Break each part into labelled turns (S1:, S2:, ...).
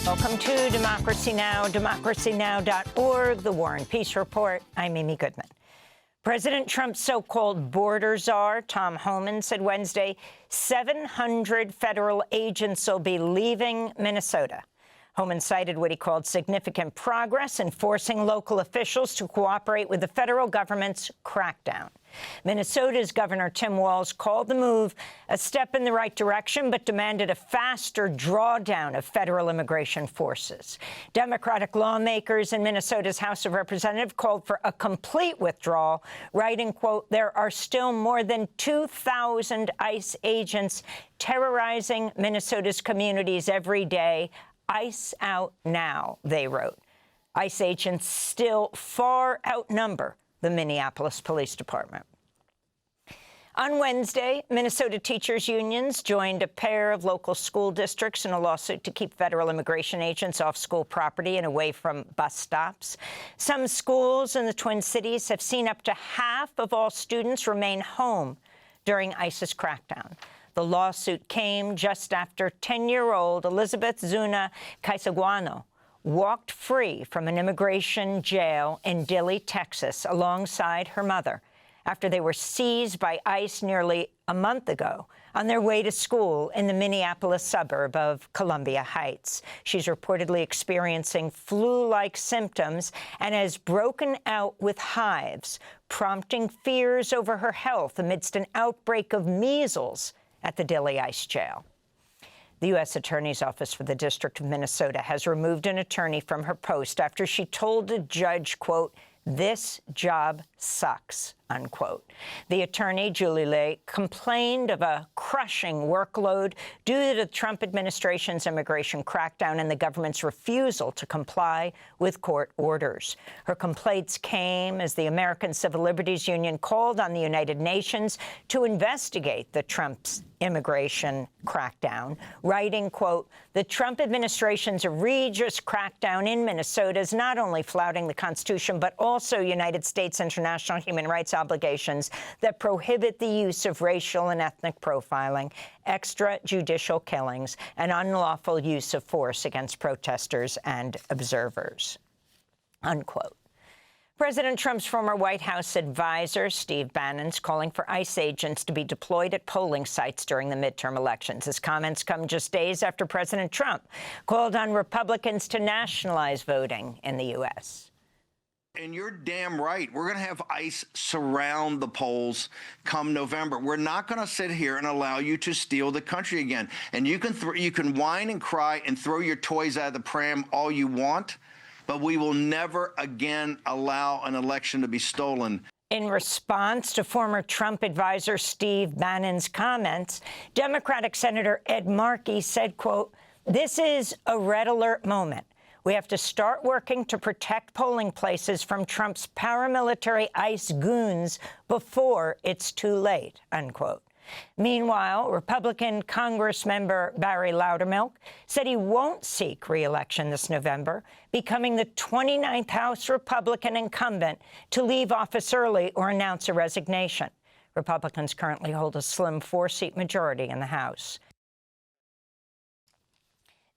S1: Welcome to Democracy Now!, democracynow.org, The War and Peace Report. I'm Amy Goodman. President Trump's so-called border czar, Tom Homan, said Wednesday 700 federal agents will be leaving Minnesota. Homan cited what he called significant progress in forcing local officials to cooperate with the federal government's crackdown. Minnesota's Governor Tim Walz called the move a step in the right direction, but demanded a faster drawdown of federal immigration forces. Democratic lawmakers in Minnesota's House of Representatives called for a complete withdrawal, writing, quote, "There are still more than 2,000 ICE agents terrorizing Minnesota's communities every day. ICE out now," they wrote. ICE agents still far outnumber the Minneapolis Police Department. On Wednesday, Minnesota teachers' unions joined a pair of local school districts in a lawsuit to keep federal immigration agents off school property and away from bus stops. Some schools in the Twin Cities have seen up to half of all students remain home during ICE's crackdown. The lawsuit came just after 10-year-old Elizabeth Zuna Caisaguano walked free from an immigration jail in Dilley, Texas, alongside her mother, after they were seized by ICE nearly a month ago on their way to school in the Minneapolis suburb of Columbia Heights. She's reportedly experiencing flu-like symptoms and has broken out with hives, prompting fears over her health amidst an outbreak of measles at the Dilley ICE jail. The U.S. Attorney's Office for the District of Minnesota has removed an attorney from her post after she told a judge, quote, "This job sucks," unquote. The attorney, Julie Lay, complained of a crushing workload due to the Trump administration's immigration crackdown and the government's refusal to comply with court orders. Her complaints came as the American Civil Liberties Union called on the United Nations to investigate the Trump's immigration crackdown, writing, quote, "The Trump administration's egregious crackdown in Minnesota is not only flouting the Constitution, but also United States international human rights obligations that prohibit the use of racial and ethnic profiling, extrajudicial killings, and unlawful use of force against protesters and observers," unquote. President Trump's former White House advisor, Steve Bannon's calling for ICE agents to be deployed at polling sites during the midterm elections. His comments come just days after President Trump called on Republicans to nationalize voting in the U.S.
S2: And you're damn right. We're going to have ICE surround the polls come November. We're not going to sit here and allow you to steal the country again. And you can whine and cry and throw your toys out of the pram all you want, but we will never again allow an election to be stolen.
S1: In response to former Trump advisor Steve Bannon's comments, Democratic Senator Ed Markey said, quote, "This is a red alert moment. We have to start working to protect polling places from Trump's paramilitary ICE goons before it's too late," unquote. Meanwhile, Republican Congressmember Barry Loudermilk said he won't seek re-election this November, becoming the 29th House Republican incumbent to leave office early or announce a resignation. Republicans currently hold a slim 4-seat majority in the House.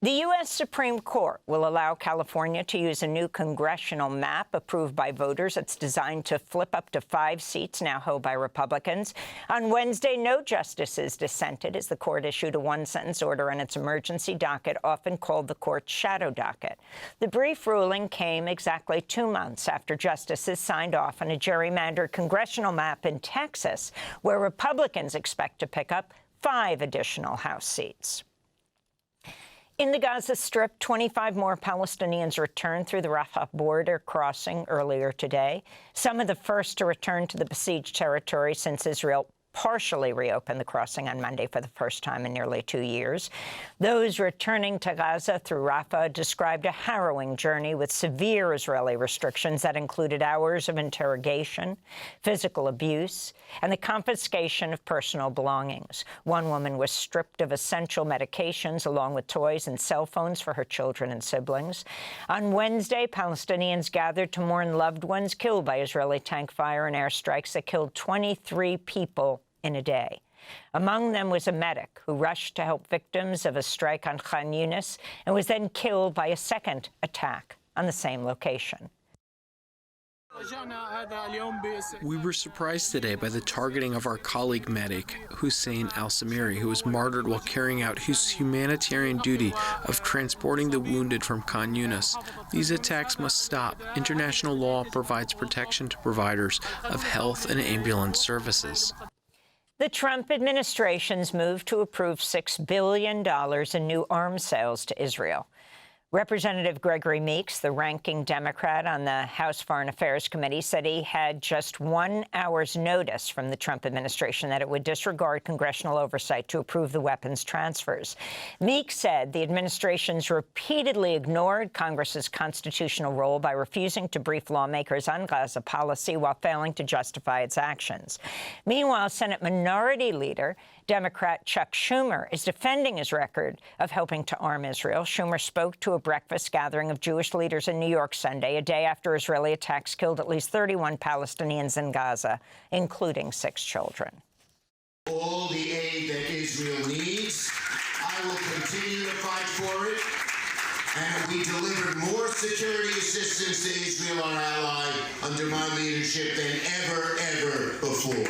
S1: The U.S. Supreme Court will allow California to use a new congressional map approved by voters. It's designed to flip up to 5 seats now held by Republicans. On Wednesday, no justices dissented as the court issued a 1-sentence order on its emergency docket, often called the court's shadow docket. The brief ruling came exactly 2 months after justices signed off on a gerrymandered congressional map in Texas, where Republicans expect to pick up 5 additional House seats. In the Gaza Strip, 25 more Palestinians returned through the Rafah border crossing earlier today, some of the first to return to the besieged territory since Israel partially reopened the crossing on Monday for the first time in nearly 2 years. Those returning to Gaza through Rafah described a harrowing journey with severe Israeli restrictions that included hours of interrogation, physical abuse, and the confiscation of personal belongings. One woman was stripped of essential medications along with toys and cell phones for her children and siblings. On Wednesday, Palestinians gathered to mourn loved ones killed by Israeli tank fire and airstrikes that killed 23 people in a day. Among them was a medic who rushed to help victims of a strike on Khan Yunis and was then killed by a second attack on the same location.
S3: We were surprised today by the targeting of our colleague medic, Hussein al-Samiri, who was martyred while carrying out his humanitarian duty of transporting the wounded from Khan Yunis. These attacks must stop. International law provides protection to providers of health and ambulance services.
S1: The Trump administration's move to approve $6 billion in new arms sales to Israel. Representative Gregory Meeks, the ranking Democrat on the House Foreign Affairs Committee, said he had just 1 hour's notice from the Trump administration that it would disregard congressional oversight to approve the weapons transfers. Meeks said the administration's repeatedly ignored Congress's constitutional role by refusing to brief lawmakers on Gaza policy while failing to justify its actions. Meanwhile, Senate Minority Leader Democrat Chuck Schumer is defending his record of helping to arm Israel. Schumer spoke to a breakfast gathering of Jewish leaders in New York Sunday, a day after Israeli attacks killed at least 31 Palestinians in Gaza, including 6 children.
S4: All the aid that Israel needs, I will continue to fight for it. And we delivered more security assistance to Israel, our ally, under my leadership than ever before.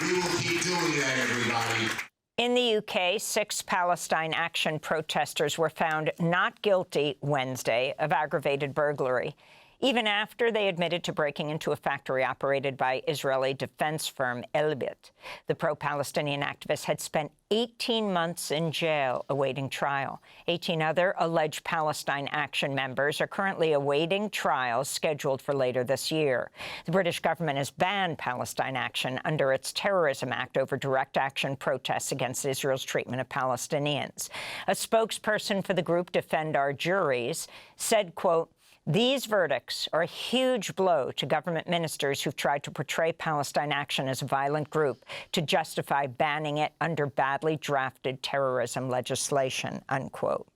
S4: We will keep doing that, everybody.
S1: In the UK, 6 Palestine Action protesters were found not guilty Wednesday of aggravated burglary, even after they admitted to breaking into a factory operated by Israeli defense firm Elbit. The pro-Palestinian activists had spent 18 months in jail awaiting trial. 18 other alleged Palestine Action members are currently awaiting trials scheduled for later this year. The British government has banned Palestine Action under its Terrorism Act over direct action protests against Israel's treatment of Palestinians. A spokesperson for the group Defend Our Juries said, quote, "These verdicts are a huge blow to government ministers who've tried to portray Palestine Action as a violent group to justify banning it under badly drafted terrorism legislation," unquote.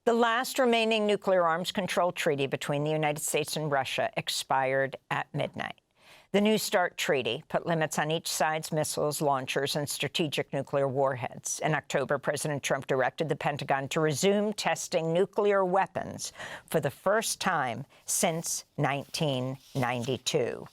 S1: The last remaining nuclear arms control treaty between the United States and Russia expired at midnight. The New START treaty put limits on each side's missiles, launchers, and strategic nuclear warheads. In October, President Trump directed the Pentagon to resume testing nuclear weapons for the first time since 1992.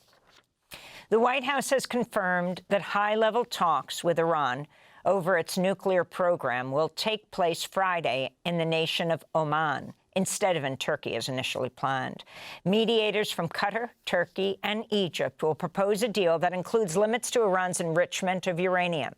S1: The White House has confirmed that high-level talks with Iran over its nuclear program will take place Friday in the nation of Oman, instead of in Turkey as initially planned. Mediators from Qatar, Turkey, and Egypt will propose a deal that includes limits to Iran's enrichment of uranium.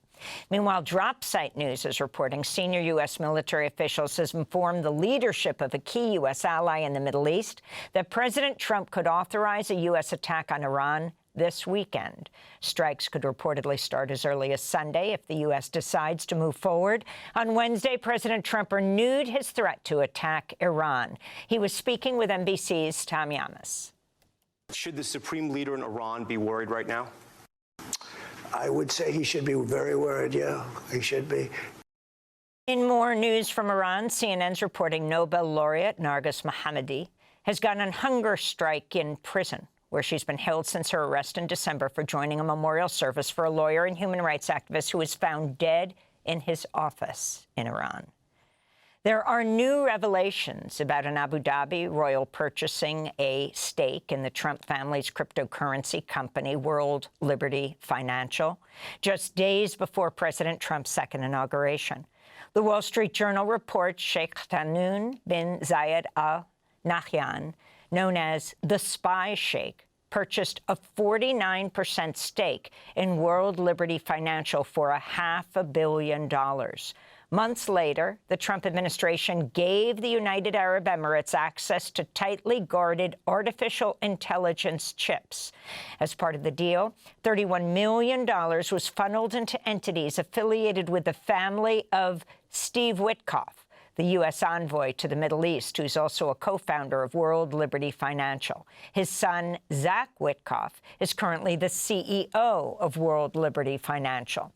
S1: Meanwhile, Drop Site News is reporting senior U.S. military officials has informed the leadership of a key U.S. ally in the Middle East that President Trump could authorize a U.S. attack on Iran this weekend. Strikes could reportedly start as early as Sunday if the U.S. decides to move forward. On Wednesday, President Trump renewed his threat to attack Iran. He was speaking with NBC's Tom Yamas.
S5: Should the supreme leader in Iran be worried right now?
S6: I would say he should be very worried, yeah. He should be.
S1: In more news from Iran, CNN's reporting Nobel laureate Narges Mohammadi has gone on hunger strike in prison, where she's been held since her arrest in December for joining a memorial service for a lawyer and human rights activist who was found dead in his office in Iran. There are new revelations about an Abu Dhabi royal purchasing a stake in the Trump family's cryptocurrency company, World Liberty Financial, just days before President Trump's second inauguration. The Wall Street Journal reports Sheikh Tahnoun bin Zayed Al Nahyan, known as the Spy Sheikh, purchased a 49% stake in World Liberty Financial for $500 million. Months later, the Trump administration gave the United Arab Emirates access to tightly guarded artificial intelligence chips. As part of the deal, $31 million was funneled into entities affiliated with the family of Steve Witkoff, the U.S. envoy to the Middle East, who's also a co-founder of World Liberty Financial. His son, Zach Witkoff, is currently the CEO of World Liberty Financial.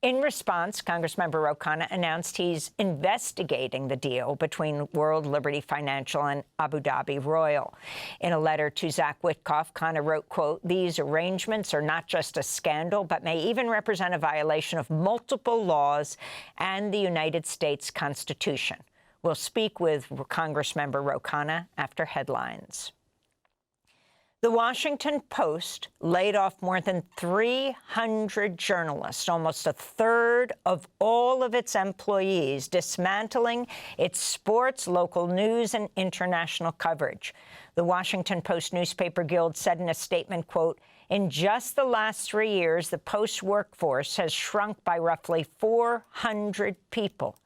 S1: In response, Congressmember Ro Khanna announced he's investigating the deal between World Liberty Financial and Abu Dhabi Royal. In a letter to Zach Witkoff, Khanna wrote, quote, "These arrangements are not just a scandal, but may even represent a violation of multiple laws and the United States Constitution." We'll speak with Congressmember Ro Khanna after headlines. The Washington Post laid off more than 300 journalists, almost a third of all of its employees, dismantling its sports, local news, and international coverage. The Washington Post Newspaper Guild said in a statement, quote, "In just the last 3 years, the Post workforce has shrunk by roughly 400 people.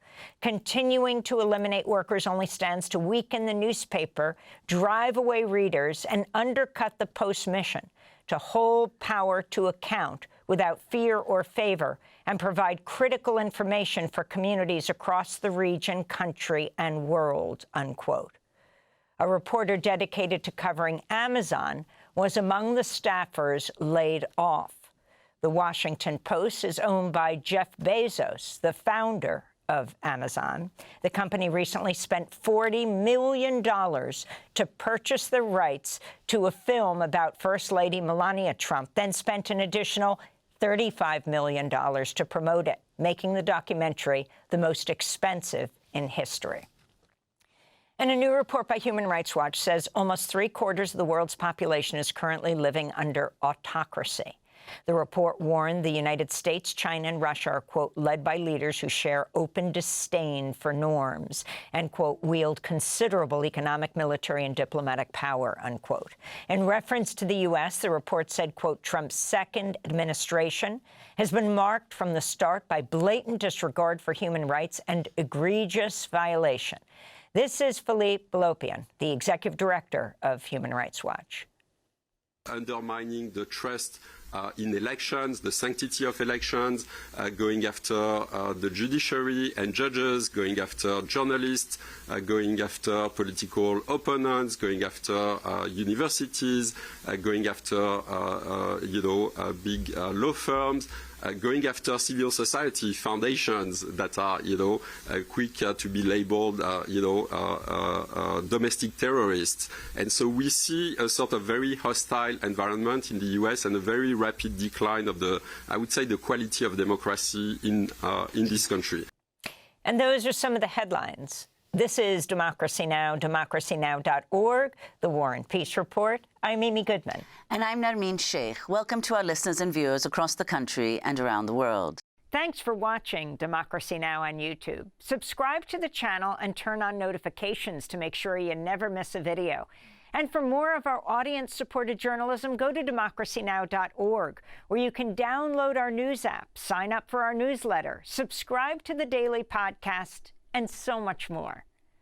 S1: Continuing to eliminate workers only stands to weaken the newspaper, drive away readers, and undercut the Post's mission to hold power to account without fear or favor and provide critical information for communities across the region, country, and world," unquote. A reporter dedicated to covering Amazon was among the staffers laid off. The Washington Post is owned by Jeff Bezos, the founder of Amazon. The company recently spent $40 million to purchase the rights to a film about First Lady Melania Trump, then spent an additional $35 million to promote it, making the documentary the most expensive in history. And a new report by Human Rights Watch says almost 3/4 of the world's population is currently living under autocracy. The report warned the United States, China, and Russia are, quote, led by leaders who share open disdain for norms and, quote, wield considerable economic, military, and diplomatic power, unquote. In reference to the U.S., the report said, quote, Trump's second administration has been marked from the start by blatant disregard for human rights and egregious violation. This is Philippe Balopian, the executive director of Human Rights Watch.
S7: Undermining the trust in elections, the sanctity of elections, going after the judiciary and judges, going after journalists, going after political opponents, going after universities, going after, big law firms, going after civil society foundations that are, quick to be labeled, domestic terrorists. And so we see a sort of very hostile environment in the U.S. and a very rapid decline of the quality of democracy in this country.
S1: And those are some of the headlines. This is Democracy Now!, democracynow.org, The War and Peace Report. I'm Amy Goodman.
S8: And I'm Narmeen Sheikh. Welcome to our listeners and viewers across the country and around the world.
S1: Thanks for watching Democracy Now! On YouTube. Subscribe to the channel and turn on notifications to make sure you never miss a video. And for more of our audience-supported journalism, go to democracynow.org, where you can download our news app, sign up for our newsletter, subscribe to the daily podcast, and so much more.